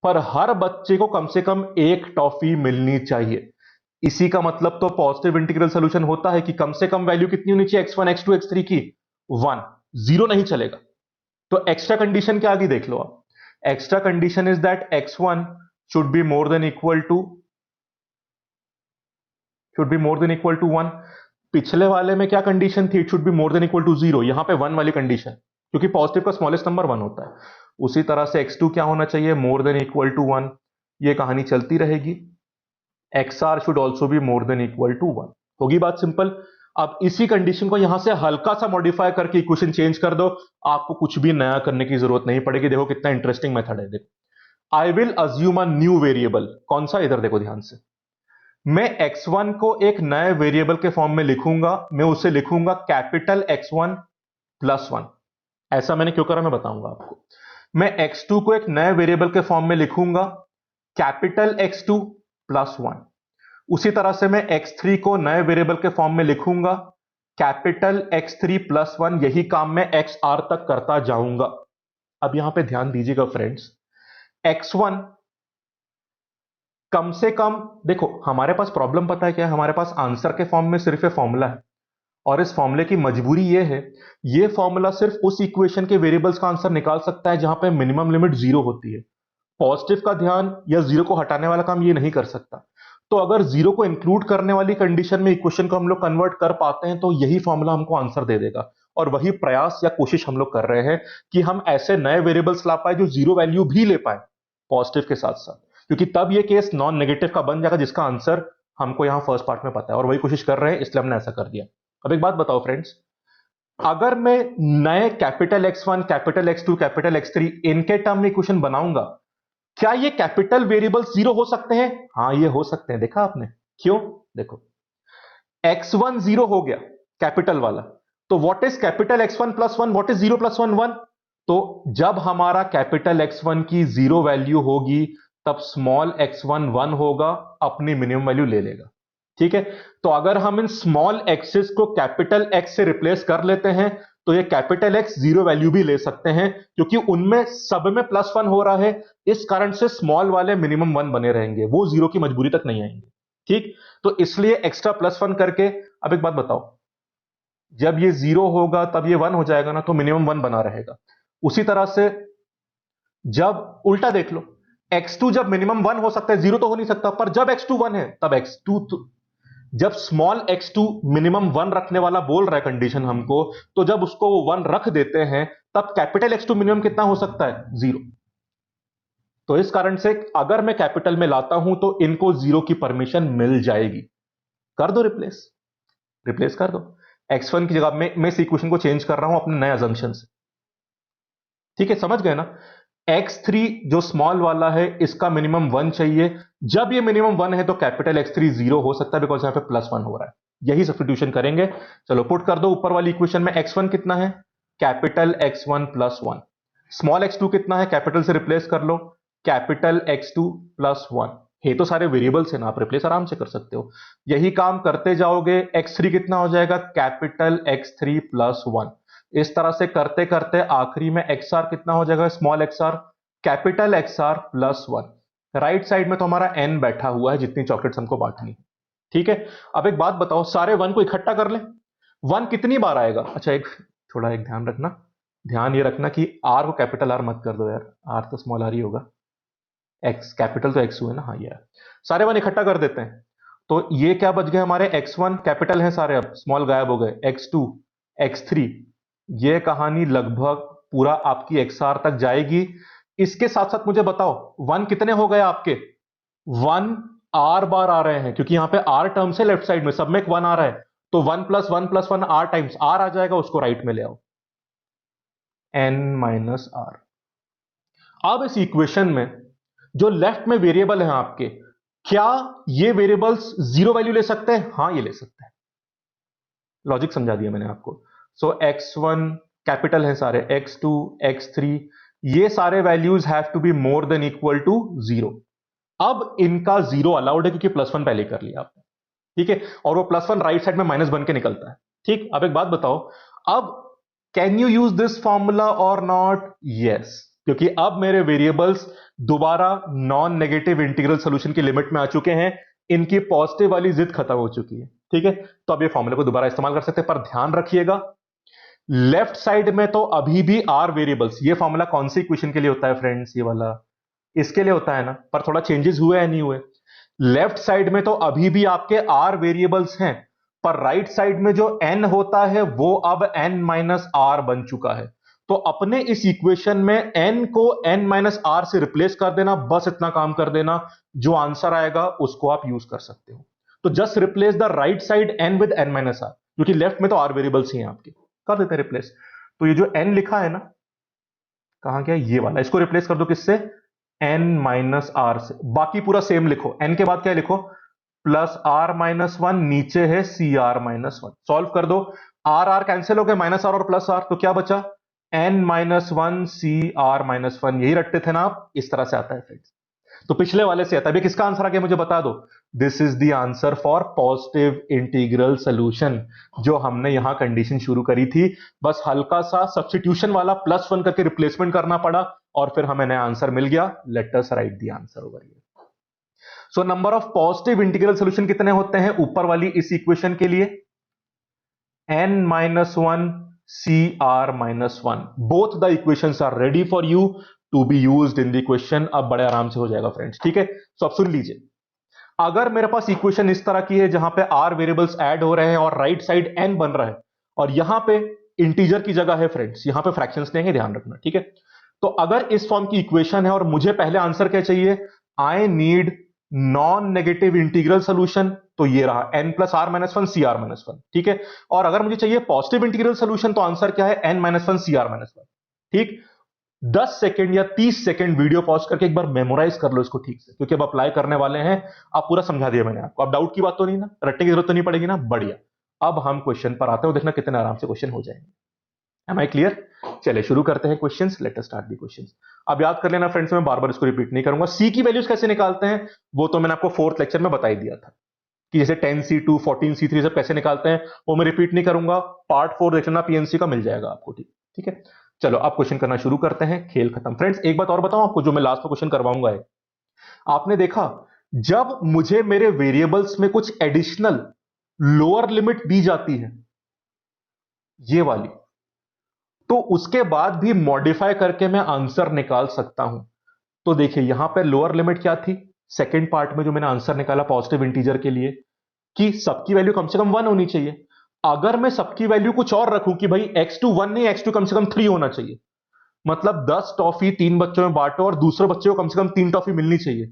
[SPEAKER 1] पर हर बच्चे को कम से कम एक टॉफी मिलनी चाहिए। इसी का मतलब तो पॉजिटिव इंटीग्रल सॉल्यूशन होता है कि कम से कम वैल्यू कितनी होनी चाहिए x1 x2 x3 की? 1, 0 नहीं चलेगा। तो एक्स्ट्रा कंडीशन क्या आ गई देख लो आप, extra condition is that x1 should be more than equal to 1। पिछले वाले में क्या कंडीशन थी? It should be more than equal to 0, यहां पे 1 वाली कंडीशन, क्योंकि पॉजिटिव का स्मॉलेस्ट नंबर 1 होता है। उसी तरह से x2 क्या होना चाहिए? More than equal to 1। ये कहानी चलती रहेगी। xr should also be more than equal to 1। होगी बात सिंपल। अब इसी कंडीशन को यहां से हल्का सा मॉडिफाई करके इक्वेशन चेंज कर दो, आपको कुछ भी नया करने की जरूरत नहीं पड़ेगी। देखो कितना इंटरेस्टिंग मेथड है। देखो, I will assume a new variable. कौन सा? इधर देखो ध्यान से, मैं x1 को एक नए वेरिएबल के फॉर्म में लिखूंगा, मैं उसे लिखूंगा कैपिटल x1 प्लस 1। ऐसा मैंने क्यों करा मैं बताऊंगा आपको। मैं x2 को एक नए वेरिएबल के फॉर्म में लिखूंगा कैपिटल x2 प्लस 1। उसी तरह से मैं x3 को नए वेरिएबल के फॉर्म में लिखूंगा कैपिटल x3 प्लस 1। यही काम मैं xr तक करता जाऊंगा। अब यहां पे ध्यान दीजिएगा फ्रेंड्स, x1 कम से कम, देखो हमारे पास प्रॉब्लम पता है क्या है? हमारे पास आंसर के फॉर्म में सिर्फ ये फॉर्मूला है, और इस फॉर्मूले की मजबूरी ये है, ये फॉर्मूला सिर्फ उस इक्वेशन के वेरिएबल्स का आंसर निकाल सकता है जहां पे मिनिमम लिमिट 0 होती है। पॉजिटिव का ध्यान या 0 को हटाने वाला काम ये नहीं कर सकता। तो अगर 0 को इंक्लूड करने वाली कंडीशन में इक्वेशन को हम लोग कन्वर्ट कर पाते हैं, तो यही फॉर्मूला हमको आंसर दे देगा। और वही प्रयास या कोशिश हम लोग कर रहे हैं कि हम ऐसे नए वेरिएबल्स ला पाए जो 0 वैल्यू भी ले पाए पॉजिटिव के साथ साथ, क्योंकि तब ये केस नॉन नेगेटिव का बन जाएगा, जिसका आंसर हमको यहां फर्स्ट पार्ट में पता है, और वही कोशिश कर रहे हैं, इसलिए हमने ऐसा कर दिया। अब एक बात बताओ फ्रेंड्स, अगर मैं नए capital x1 capital x2 capital x3 इनके टर्म में इक्वेशन बनाऊंगा, क्या ये कैपिटल वेरिएबल 0 हो सकते हैं? हाँ ये हो सकते हैं। देखा आपने क्यों? देखो x1 0 हो गया, कैपिटल वाला। तो what is capital X1 plus one, what is 0 plus one, 1। तो जब हमारा कैपिटल X1 की 0 वैल्यू होगी तब स्मॉल x1 1 होगा, अपनी मिनिमम वैल्यू ले लेगा। ठीक है, तो अगर हम इन स्मॉल एक्सेस को कैपिटल X से रिप्लेस कर लेते हैं तो ये कैपिटल X 0 वैल्यू भी ले सकते हैं, क्योंकि उनमें सब में प्लस 1 हो रहा है, इस कारण से स्मॉल वाले मिनिमम 1 बने रहेंगे, वो 0 की मजबूरी तक नहीं आएंगे। ठीक, तो इसलिए एक्स्ट्रा प्लस 1 करके। अब एक बात बताओ, जब ये 0 होगा तब ये 1 हो जाएगा ना, तो मिनिमम 1 बना रहेगा। उसी तरह से जब उल्टा देख लो, x2 जब मिनिमम 1 हो सकता है, 0 तो हो नहीं सकता, पर जब x2 1 है तब जब स्मॉल x2 मिनिमम 1 रखने वाला बोल रहा है कंडीशन हमको, तो जब उसको वो 1 रख देते हैं तब कैपिटल X2 मिनिमम कितना हो सकता है, 0। तो इस कारण से अगर मैं कैपिटल में लाता हूं तो इनको 0 की परमिशन मिल जाएगी। कर दो रिप्लेस, रिप्लेस कर दो। x1 की जगह में मैं इस इक्वेशन को चेंज कर रहा हूं अपने नए अजम्पशन से। ठीक है, समझ गए ना। x3 जो स्मॉल वाला है इसका मिनिमम 1 चाहिए, जब ये मिनिमम 1 है तो कैपिटल X3 0 हो सकता है, बिकॉज यहां पे प्लस 1 हो रहा है। यही सब्स्टिट्यूशन करेंगे। चलो पुट कर दो ऊपर वाली इक्वेशन में। x1 कितना है, capital X1 plus 1। Small x2 कितना है, कैपिटल से रिप्लेस कर लो, कैपिटल X2 प्लस 1। ये तो सारे वेरिएबल्स हैं ना, आप रिप्लेस आराम से कर सकते हो। यही काम करते जाओगे, x3 कितना हो जाएगा, कैपिटल X3 प्लस 1। इस तरह से करते करते आखिरी में XR कितना हो जाएगा, small XR, capital XR plus 1। Right side में तो हमारा n बैठा हुआ है, जितनी चॉकलेट्स हमको बांटनी है। ठीक है, अब एक बात बताओ, सारे 1 को इकट्ठा कर ले, 1 कितनी बार आएगा। अच्छा, एक ध्यान रखना, ध्यान ये रखना कि R को कैपिटल R मत कर दो यार, R तो स्मॉल R ही होगा, X कैपिटल तो X है ना। हाँ यार, सारे 1 इकट्ठा कर देते हैं, तो ये क्या बच गए हमारे, X1 कैपिटल है सारे, अब स्मॉल गायब हो गए, X2 X3। ये कहानी लगभग पूरा आपकी XR तक जाएगी। इसके साथ साथ मुझे बताओ 1 कितने हो गए आपके, 1 R बार आ रहे हैं, क्योंकि यहां पे R टर्म्स है लेफ्ट साइड में, सब में 1 आ रहा है, तो 1 plus 1 plus 1 R times R आ जाएगा, उसको राइट में ले आओ, n माइनस R। अब इस इक्वेशन में जो लेफ्ट में वेरिएबल है आपके, क्या ये वेरिएबल्स 0 वैल्यू ले सकते हैं, हाँ ये ले सकते हैं। लॉजिक समझा दिया मैंने आपको। सो x1 कैपिटल है सारे, x2 x3, ये सारे values have to be more than equal to 0। अब इनका 0 अलाउड है, क्योंकि प्लस 1 पहले कर लिया आपने। ठीक है, और वो प्लस 1 राइट साइड में माइनस बन के निकलता है। ठीक, अब एक बात बताओ, अब can you use this formula और नॉट, यस, क्योंकि अब मेरे वेरिएबल्स दोबारा नॉन नेगेटिव इंटीग्रल सोल्यूशन की लिमिट में आ चुके हैं, इनकी पॉजिटिव वाली जिद खत्म हो चुकी है। ठीक है, तो अब ये फॉर्मूले को दोबारा इस्तेमाल कर सकते हैं, पर ध्यान रखिएगा लेफ्ट साइड में तो अभी भी R वेरिएबल्स। ये फॉर्मूला कौन सी इक्वेशन के लिए होता है फ्रेंड्स, ये वाला इसके लिए होता है ना, पर थोड़ा चेंजेस हुए या नहीं हुए। लेफ्ट साइड में तो अभी भी आपके R वेरिएबल्स हैं, पर राइट साइड में जो n होता है वो अब n माइनस R बन चुका है। तो अपने इस इक्वेशन में n को n माइनस R से रिप्लेस कर देना, बस इतना काम कर देना, जो आंसर आएगा उसको आप यूज कर सकते हो। तो just replace the right side n with n minus R, क्योंकि लेफ्ट में तो R वेरिएबल्स ही हैं आपके, कर देते हैं रिप्लेस। तो ये जो n लिखा है ना, कहां गया ये वाला, इसको रिप्लेस कर दो किससे, n माइनस R से। बाकी पूरा सेम लिखो, n के बाद क्या लिखो, प्लस R माइनस 1, नीचे है CR माइनस 1। सॉल्व कर दो, R कैंसिल हो गए, माइनस R और प्लस R, तो क्या बचा, n माइनस 1 CR माइनस 1। यही रटते थे ना आप, इस तरह से आता है फ्रेंड्स। तो पिछले वाले से आता है। किसका आंसर आ गया मुझे बता दो, this is the answer for positive integral solution, जो हमने यहां कंडीशन शुरू करी थी। बस हल्का सा सब्स्टिट्यूशन वाला प्लस 1 करके रिप्लेसमेंट करना पड़ा, और फिर हमें नया आंसर मिल गया। Let us right the answer over here. So number of positive integral solution कितने होते हैं ऊपर वाली इस इक्वेशन के लिए, n minus 1 CR minus 1। Both the equations are ready for you to be used in the question. अब बड़े आराम से हो जाएगा फ्रेंड्स। ठीक है, तो अब सुन लीजिए, अगर मेरे पास इक्वेशन इस तरह की है जहां पे R वेरिएबल्स ऐड हो रहे हैं और राइट साइड n बन रहा है, और यहां पे इंटीजर की जगह है फ्रेंड्स, यहां पे फ्रैक्शंस लेंगे, ध्यान रखना। ठीक है, तो अगर इस फॉर्म की इक्वेशन है और मुझे पहले आंसर क्या चाहिए, I need non negative integral solution, तो ये रहा n plus R minus 1 CR minus 1। ठीक है, और अगर मुझे चाहिए पॉजिटिव इंटीग्रल सोल्यूशन, तो आंसर क्या है, n माइनस 1 CR माइनस 1। ठीक, 10 सेकंड या 30 सेकंड वीडियो पॉज करके एक बार मेमोराइज कर लो इसको ठीक से, क्योंकि अब अप्लाई करने वाले हैं। अब पूरा समझा दिया मैंने आपको, अब डाउट की बात तो नहीं ना, रटने की जरूरत तो नहीं पड़ेगी ना, बढ़िया। अब हम क्वेश्चन पर आते हैं, देखना कितने आराम से क्वेश्चन हो जाएंगे। Am I clear? चलिए शुरू करते हैं questions. Let us start the questions. अब याद कर लेना फ्रेंड्स, मैं बार बार इसको रिपीट नहीं करूंगा। सी की वैल्यूज कैसे निकालते हैं वो तो मैंने आपको फोर्थ लेक्चर में बता ही दिया था, कि जैसे 10C2 14C3 सब कैसे निकालते हैं, वो मैं रिपीट नहीं करूंगा। पार्ट 4 देख लेना, पीएनसी का मिल जाएगा आपको। ठीक ठीक है, चलो अब क्वेश्चन करना शुरू करते हैं। खेल खत्म। फ्रेंड्स एक बात और बताऊं आपको, जो मैं लास्ट में क्वेश्चन करवाऊंगा है, आपने देखा जब मुझे मेरे वेरिएबल्स में कुछ एडिशनल लोअर लिमिट दी जाती है, ये वाली, तो उसके बाद भी मॉडिफाई करके मैं आंसर निकाल सकता हूं। तो देखिए यहां पे लोअर लिमिट क्या थी, सेकेंड पार्ट में जो मैंने आंसर निकाला पॉजिटिव इंटीजर के लिए, कि सबकी वैल्यू कम से कम 1 होनी चाहिए। अगर मैं सबकी वैल्यू कुछ और रखूं कि भाई x2 1 नहीं, x2 कम से कम 3 होना चाहिए, मतलब 10 टॉफी 3 बच्चों में बांटो और दूसरे बच्चे को कम से कम 3 टॉफी मिलनी चाहिए,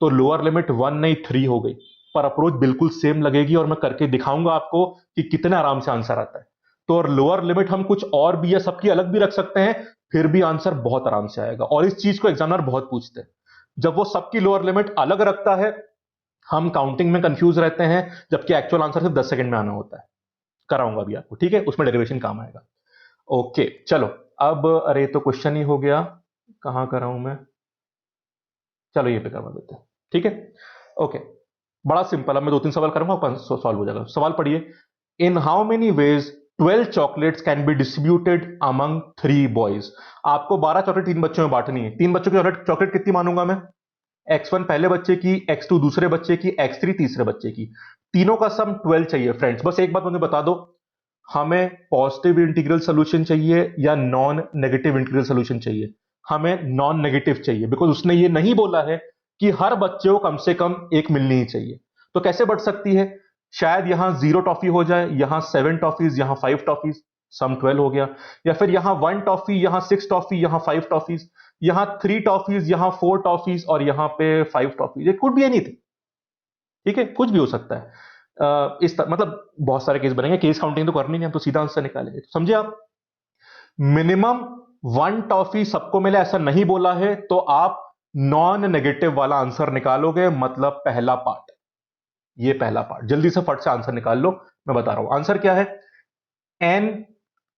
[SPEAKER 1] तो लोअर लिमिट 1 नहीं 3 हो गई। पर अप्रोच बिल्कुल सेम लगेगी और मैं करके दिखाऊंगा आपको कि कितने आराम से आंसर आता है। तो और लोअर लिमिट हम कुछ और भी या सबकी अलग भी रख सकते हैं, फिर भी आंसर बहुत आराम से आएगा। और इस चीज को एग्जामिनर बहुत पूछते हैं, जब वो सबकी लोअर लिमिट अलग रखता है, हम काउंटिंग में कंफ्यूज रहते हैं, जबकि एक्चुअल आंसर सिर्फ 10 सेकंड में आना होता है। कराऊंगा भी आपको, ठीक है, उसमें डेरिवेशन काम आएगा। ओके चलो, अब अरे तो क्वेश्चन ही हो गया, कहां कर रहा हूं मैं, चलो ये पे करवा देते हैं, ठीक है। ओके, बड़ा सिंपल, अब मैं 2-3 सवाल करूंगा, सॉल्व हो जाएगा। सवाल पढ़िए, इन how many veg 12 chocolates can be distributed among 3 boys. आपको 12 चॉकलेट 3 बच्चों में बांटनी है। 3 बच्चों की चॉकलेट चॉकलेट कितनी मानूंगा मैं, x1 पहले बच्चे की, x2 दूसरे बच्चे की, x3 तीसरे बच्चे की, तीनों का सम 12 चाहिए। फ्रेंड्स बस एक बात मुझे बता दो, हमें पॉजिटिव इंटीग्रल सोल्यूशन चाहिए या नॉन नेगेटिव इंटीग्रल सोल्यूशन चाहिए? हमें नॉन नेगेटिव चाहिए, बिकॉज उसने ये नहीं बोला है कि हर बच्चे को कम से कम एक मिलनी ही चाहिए। तो कैसे बढ़ सकती है, शायद यहां 0 टॉफी हो जाए, यहां 7 टॉफीज, यहां 5 टॉफीज, सम 12 हो गया। या फिर यहां 1 टॉफी, यहां 6 टॉफी, यहां 5 टॉफीज, यहां 3 टॉफीज, यहां 4 टॉफीज और यहां पे 5 toffees. It could be anything, ठीक है, कुछ भी हो सकता है। मतलब बहुत सारे केस बनेंगे, केस काउंटिंग तो करनी नहीं, हम तो सीधा आंसर निकालेंगे। तो समझे आप, मिनिमम 1 टॉफी सबको मिले ऐसा नहीं बोला है, तो आप नॉन नेगेटिव वाला आंसर निकालोगे, मतलब पहला पार्ट। ये पहला पार्ट, जल्दी से फट से आंसर निकाल लो, मैं बता रहा हूं आंसर क्या है। n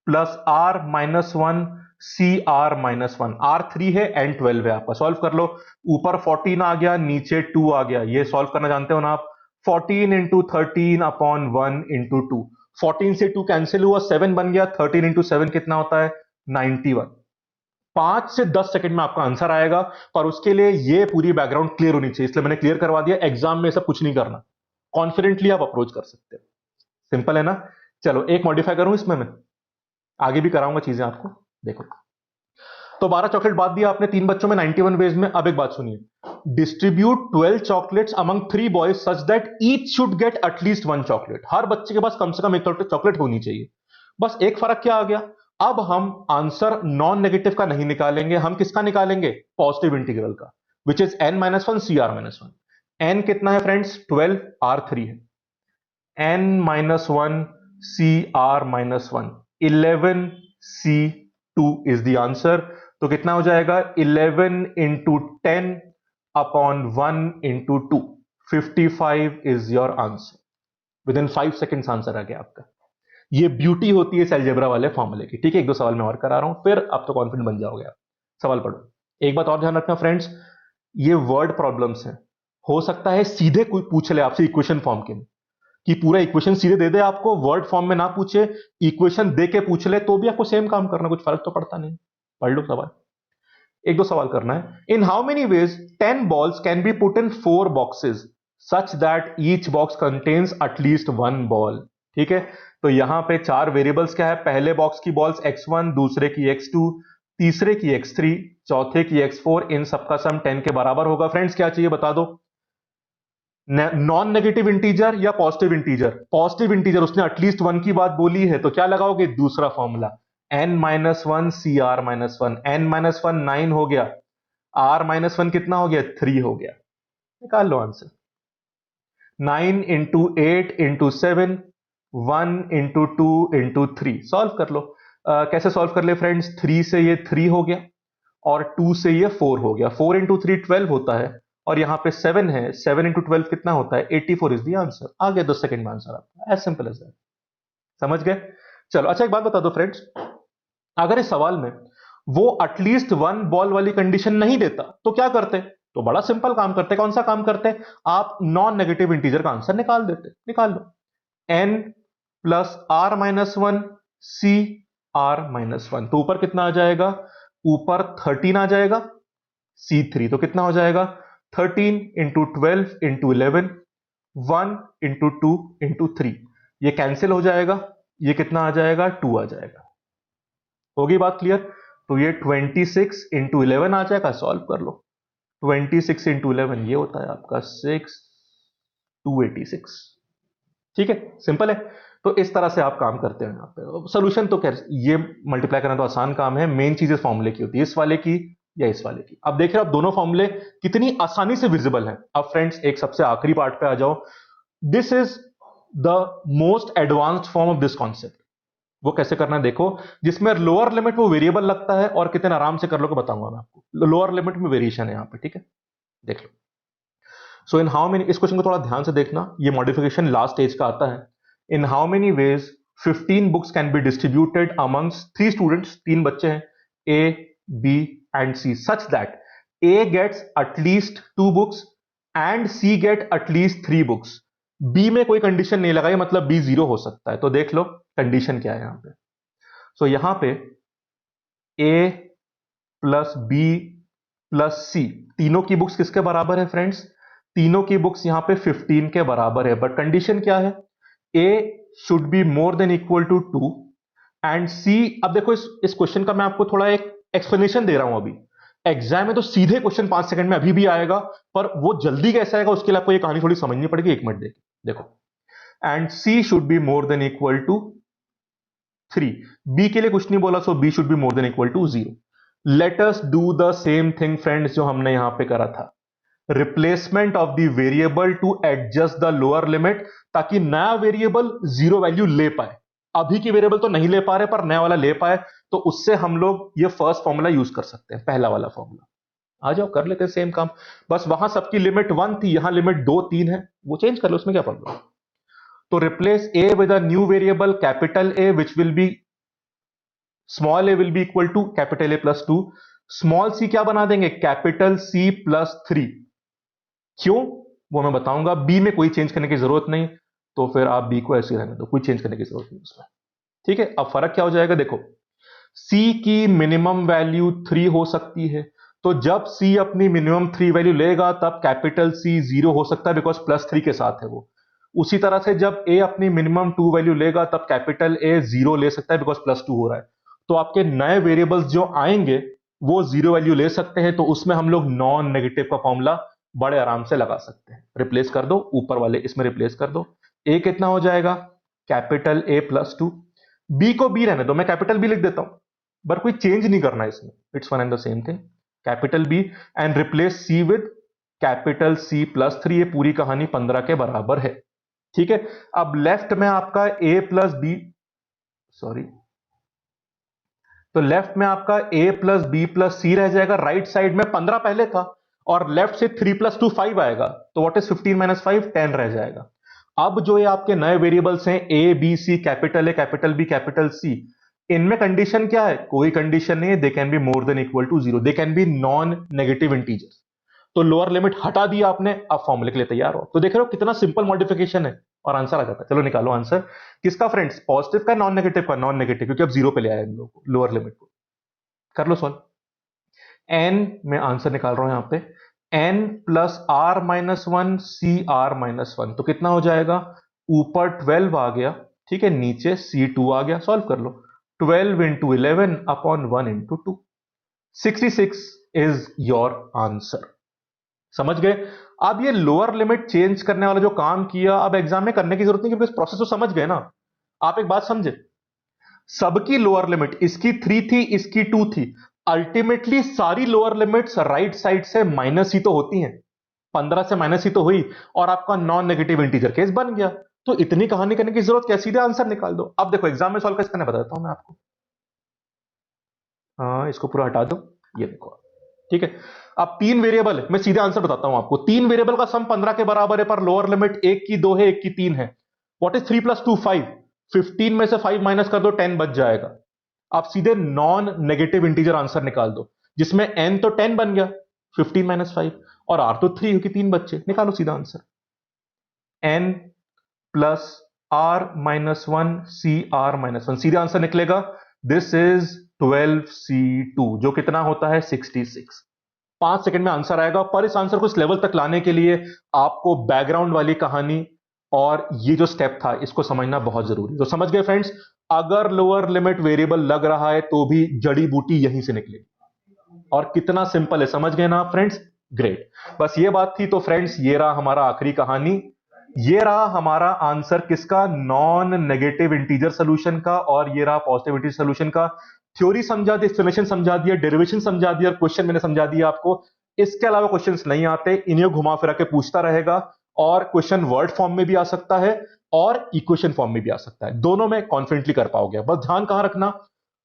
[SPEAKER 1] plus r minus 1 c r minus 1, r 3 है, n 12 है आपका। सॉल्व कर लो, ऊपर 14 आ गया, नीचे 2 आ गया, ये सॉल्व करना जानते हो ना आप। 14 इंटू 13 अपॉन 1 इंटू 2, 14 से 2 कैंसिल हुआ, 7 बन गया, 13 इंटू 7 कितना होता है, 91। 5 से 10 सेकंड में आपका आंसर आएगा, पर उसके लिए ये पूरी बैकग्राउंड क्लियर होनी चाहिए, इसलिए मैंने क्लियर करवा दिया। एग्जाम में सब कुछ नहीं करना, कॉन्फिडेंटली आप अप्रोच कर सकते हो। सिंपल है ना। चलो एक मॉडिफाई करूं इसमें, मैं आगे भी कराऊंगा चीजें आपको, देखो। तो 12 चॉकलेट बात दिया आपने 3 बच्चों में 91 वेज में। अब एक बात सुनिए, distribute 12 chocolates among 3 boys such that each should get at least 1 chocolate. हर बच्चे के पास कम से कम एक चॉकलेट होनी चाहिए। बस एक फर्क क्या आ गया, अब हम आंसर नॉन नेगेटिव का नहीं निकालेंगे, हम किसका निकालेंगे, पॉजिटिव इंटीग्रल का, which is n-1 cr-1। n कितना है फ्रेंड्स, 12, r3 है, n-1 cr-1, 11c2 is the answer. तो कितना हो जाएगा, 11 into 10 upon 1 into 2, 55 is your answer. Within 5 seconds answer आ गया आपका। ये ब्यूटी होती है इस अलजेब्रा वाले फॉर्मूले की, ठीक है। 1-2 सवाल मैं और करा रहा हूं, फिर अब तो कॉन्फिडेंट बन जाओगे आप। सवाल पढ़ो। एक बात और ध्यान रखना फ्रेंड्स, ये वर्ड प्रॉब्लम्स हैं, हो सकता है सीधे कोई पूछ ले आपसे इक्वेशन फॉर्म के में, कि पूरा इक्वेशन सीधे दे दे आपको, वर्ड फॉर्म में ना पूछे, इक्वेशन दे के पूछ ले, तो भी आपको सेम काम करना, कुछ फर्क तो पड़ता नहीं। पढ़ लो सवाल, 1-2 सवाल करना है। In how many veg 10 balls can be put in 4 boxes such that each box contains at least 1 ball। ठीक है, तो यहां पे 4 वेरिएबल्स क्या है, पहले बॉक्स की बॉल्स x1, दूसरे की x2, तीसरे की x3, चौथे की x4, इन सबका सम 10 के बराबर होगा। फ्रेंड्स क्या चाहिए बता दो, नॉन नेगेटिव इंटीजर या पॉजिटिव इंटीजर? पॉजिटिव इंटीजर, उसने एटलीस्ट 1 की बात बोली है, तो क्या लगाओगे, दूसरा फॉर्मूला, n-1 cr-1, n-1 9 हो गया, r-1 कितना हो गया, 3 हो गया। निकाल लो answer, 9 into 8 into 7, 1 into 2 into 3, solve कर लो। कैसे सॉल्व कर ले फ्रेंड्स, 3 से ये 3 हो गया और 2 से ये 4 हो गया, 4 इंटू 3 12 होता है, और यहां पे 7 है, 7 इंटू 12 कितना होता है, 84 इज द आंसर। आ गया 10 सेकंड में आंसर आपका, एज सिंपल एज दैट। समझ गए? चलो अच्छा एक बात बता दो फ्रेंड्स, अगर इस सवाल में वो एटलीस्ट वन बॉल वाली कंडीशन नहीं देता तो क्या करते? तो बड़ा सिंपल काम करते। कौन सा काम करते? आप नॉन नेगेटिव इंटीजर का आंसर निकाल देते। निकाल लो, n plus r minus one c r minus one, तो ऊपर कितना आ जाएगा? ऊपर 13 आ जाएगा, C3 तो कितना हो जाएगा? 13 इंटू 12 इंटू 11, 1 इंटू 2 इंटू 3, ये कैंसिल हो जाएगा, ये कितना आ जाएगा? 2 आ जाएगा। होगी बात क्लियर? तो ये 26 इंटू 11 आ जाएगा, सॉल्व कर लो। 26 इंटू 11 ये होता है आपका 6, 286। ठीक है, सिंपल है। तो इस तरह से आप काम करते हैं यहाँ पे। सोल्यूशन तो खैर ये मल्टीप्लाई करना तो आसान काम है, मेन चीज इस फॉर्मूले की होती है, इस वाले की या इस वाले की। अब देख रहे हो आप दोनों फॉर्मूले कितनी आसानी से विजिबल हैं। अब फ्रेंड्स एक सबसे आखिरी पार्ट पे आ जाओ। This is the most advanced form of this concept. वो कैसे करना है देखो, जिसमें लोअर लिमिट वो वेरिएबल लगता है और कितने आराम से कर लो बताऊंगा मैं आपको। लोअर लिमिट में वेरिएशन है यहाँ पे, ठीक है, देख लो। सो इन हाउ मेनी, इस क्वेश्चन को थोड़ा ध्यान से देखना, ये मॉडिफिकेशन लास्ट स्टेज का आता है। In how many ways 15 books can be distributed amongst 3 students, 3 बच्चे हैं, A B and C, such that A gets at least 2 books and C get at least 3 books. B में कोई कंडीशन नहीं लगाई, मतलब बी 0 हो सकता है। तो देख लो कंडीशन क्या है यहां पे। सो यहां पे ए प्लस बी प्लस सी, तीनों की बुक्स किसके बराबर है फ्रेंड्स? तीनों की बुक्स यहां पे 15 के बराबर है। बट कंडीशन क्या है? A should be more than equal to 2 and C, अब देखो इस क्वेश्चन का मैं आपको थोड़ा एक एक्सप्लेनेशन दे रहा हूं। अभी एग्जाम में तो सीधे क्वेश्चन 5 सेकंड में अभी भी आएगा, पर वो जल्दी कैसे आएगा उसके लिए आपको ये कहानी थोड़ी समझनी पड़ेगी। 1 मिनट देखो, and C should be more than equal to 3। B के लिए कुछ नहीं बोला, so B should be more than equal to 0। Let us do the same thing friends जो हमने यहां पे करा था, replacement of the variable to adjust the lower limit, ताकि नया वेरिएबल 0 वैल्यू ले पाए। अभी की वेरिएबल तो नहीं ले पा रहे, पर नया वाला ले पाए, तो उससे हम लोग ये फर्स्ट फॉर्मूला यूज कर सकते हैं, पहला वाला फॉर्मूला। आ जाओ कर लेते हैं सेम काम। बस वहां सबकी लिमिट 1 थी, यहां लिमिट 2 3 है, वो चेंज कर लो, उसमें क्या प्रॉब्लम। तो replace A with a new variable capital A which will be, small A will be equal to capital A plus 2। Small C क्या बना देंगे? Capital C plus 3। क्यों वो मैं बताऊंगा। बी में कोई चेंज करने की जरूरत नहीं, तो फिर आप बी को ऐसे रहने दो, कोई चेंज करने की जरूरत नहीं उसमें। ठीक है, अब फर्क क्या हो जाएगा देखो, सी की मिनिमम वैल्यू 3 हो सकती है, तो जब सी अपनी मिनिमम 3 वैल्यू लेगा तब कैपिटल सी 0 हो सकता है, बिकॉज प्लस 3 के साथ है वो। उसी तरह से जब ए अपनी मिनिमम 2 वैल्यू लेगा तब कैपिटल ए 0 ले सकता है, बिकॉज प्लस 2 हो रहा है। तो आपके नए वेरिएबल्स जो आएंगे वो 0 वैल्यू ले सकते हैं, तो उसमें हम लोग नॉन नेगेटिव का फॉर्मूला बड़े आराम से लगा सकते हैं। रिप्लेस कर दो, ऊपर वाले इसमें रिप्लेस कर दो। ए कितना हो जाएगा? Capital A plus 2। बी को बी रहने दो, मैं कैपिटल बी लिख देता हूं, पर कोई चेंज नहीं करना इसमें, it's one and the same thing, capital B and replace C with capital C plus 3। ये पूरी कहानी 15 के बराबर है। ठीक है, अब लेफ्ट में आपका ए प्लस बी, सॉरी, तो लेफ्ट में आपका ए प्लस बी प्लस सी रह जाएगा, राइट साइड में 15 पहले था, और लेफ्ट से 3 प्लस 2 5 आएगा, तो व्हाट इज 15 माइनस 5? 10 रह जाएगा। अब जो ये आपके नए वेरिएबल्स हैं A B C, capital A capital B capital C, इनमें कंडीशन क्या है? कोई कंडीशन नहीं है, they can be more than equal to 0, they can be non negative integer. तो लोअर लिमिट हटा दिया आपने, अब फॉर्मूले के लिए तैयार हो। तो देख रहे हो कितना सिंपल मॉडिफिकेशन है और आंसर आ जाता है। चलो निकालो आंसर किसका फ्रेंड्स? पॉजिटिव का, नॉन नेगेटिव का? नॉन नेगेटिव, क्योंकि अब 0 पे ले आए इन लोगों को, लोअर लिमिट को। कर लो सॉल्व। एन में आंसर निकाल रहा हूं यहां पे, n plus r minus one c r minus one, तो कितना हो जाएगा? ऊपर 12 आ गया, ठीक है, नीचे C2 आ गया। सॉल्व कर लो, 12 into 11 upon 1 into 2, 66 is your answer. समझ गए? अब ये लोअर लिमिट चेंज करने वाला जो काम किया, अब एग्जाम में करने की जरूरत नहीं, क्योंकि प्रोसेस तो समझ गए ना। आप एक बात समझे, सबकी लोअर लिमिट, इसकी 3 थी, इसकी 2 थी, अल्टीमेटली सारी लोअर लिमिट्स राइट साइड से माइनस ही तो होती हैं। 15 से माइनस ही तो हुई, और आपका नॉन नेगेटिव इंटीजर केस बन गया। तो इतनी कहानी करने की जरूरत क्या, सीधे आंसर निकाल दो। अब देखो एग्जाम में सॉल्व कैसे करना बताता हूं मैं आपको। इसको पूरा हटा दो, ये देखो, ठीक है। अब 3 वेरिएबल है, मैं सीधे आंसर बताता हूं आपको। 3 वेरिएबल का सम 15 के बराबर है, पर लोअर लिमिट 1 की 2 है, 1 की 3 है। What is 3 plus 2? 5। 15 में से 5 माइनस कर दो, 10 बच जाएगा। आप सीधे नॉन नेगेटिव इंटीजर आंसर निकाल दो, जिसमें n तो 10 बन गया 15 माइनस 5, और r तो 3 क्योंकि 3 बच्चे, निकालो सीधा answer. n plus r minus 1 c r minus 1, सीधा आंसर निकलेगा दिस इज 12c2, जो कितना होता है 66। 5 सेकंड में आंसर आएगा, पर इस आंसर को इस लेवल तक लाने के लिए आपको बैकग्राउंड वाली कहानी और ये जो स्टेप था इसको समझना बहुत जरूरी। तो समझ गए फ्रेंड्स, अगर लोअर लिमिट वेरिएबल लग रहा है तो भी जड़ी बूटी यहीं से निकलेगी, और कितना सिंपल है, समझ गए ना आप फ्रेंड्स? ग्रेट, बस ये बात थी। तो फ्रेंड्स ये रहा हमारा आखिरी कहानी, ये रहा हमारा आंसर किसका, नॉन नेगेटिव इंटीजर सोल्यूशन का, और ये रहा पॉजिटिव इंटीजर सोल्यूशन का। थ्योरी समझा दी, एक्सप्लेनेशन समझा दिया, डेरिवेशन समझा दिया, क्वेश्चन मैंने समझा दिया आपको। इसके अलावा क्वेश्चंस नहीं आते, इन्हें घुमा फिरा के पूछता रहेगा, और क्वेश्चन वर्ड फॉर्म में भी आ सकता है और इक्वेशन फॉर्म में भी आ सकता है, दोनों में कॉन्फिडेंटली कर पाओगे। बस ध्यान कहां रखना,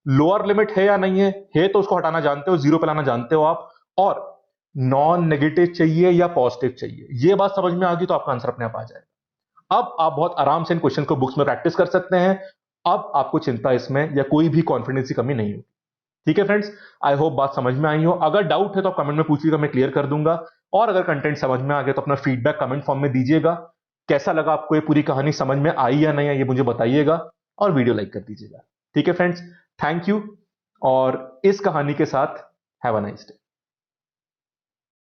[SPEAKER 1] लोअर लिमिट है या नहीं है तो उसको हटाना जानते हो, जीरो पे लाना जानते हो आप, और नॉन नेगेटिव चाहिए या पॉजिटिव चाहिए, ये बात समझ में आ गई तो आपका आंसर अपने आप आ जाएगा। अब आप बहुत आराम से इन क्वेश्चन को बुक्स में प्रैक्टिस कर सकते हैं। अब आपको चिंता इसमें या कोई भी कॉन्फिडेंस की कमी नहीं होगी। ठीक है फ्रेंड्स, आई होप बात समझ में आई हो। अगर डाउट है तो आप कमेंट में पूछिएगा, मैं क्लियर कर दूंगा। और अगर कंटेंट समझ में आ गया तो अपना फीडबैक कमेंट फॉर्म में दीजिएगा। कैसा लगा आपको, ये पूरी कहानी समझ में आई या नहीं आई, ये मुझे बताइएगा, और वीडियो लाइक कर दीजिएगा। ठीक है फ्रेंड्स, थैंक यू, और इस कहानी के साथ हैव अ नाइस डे।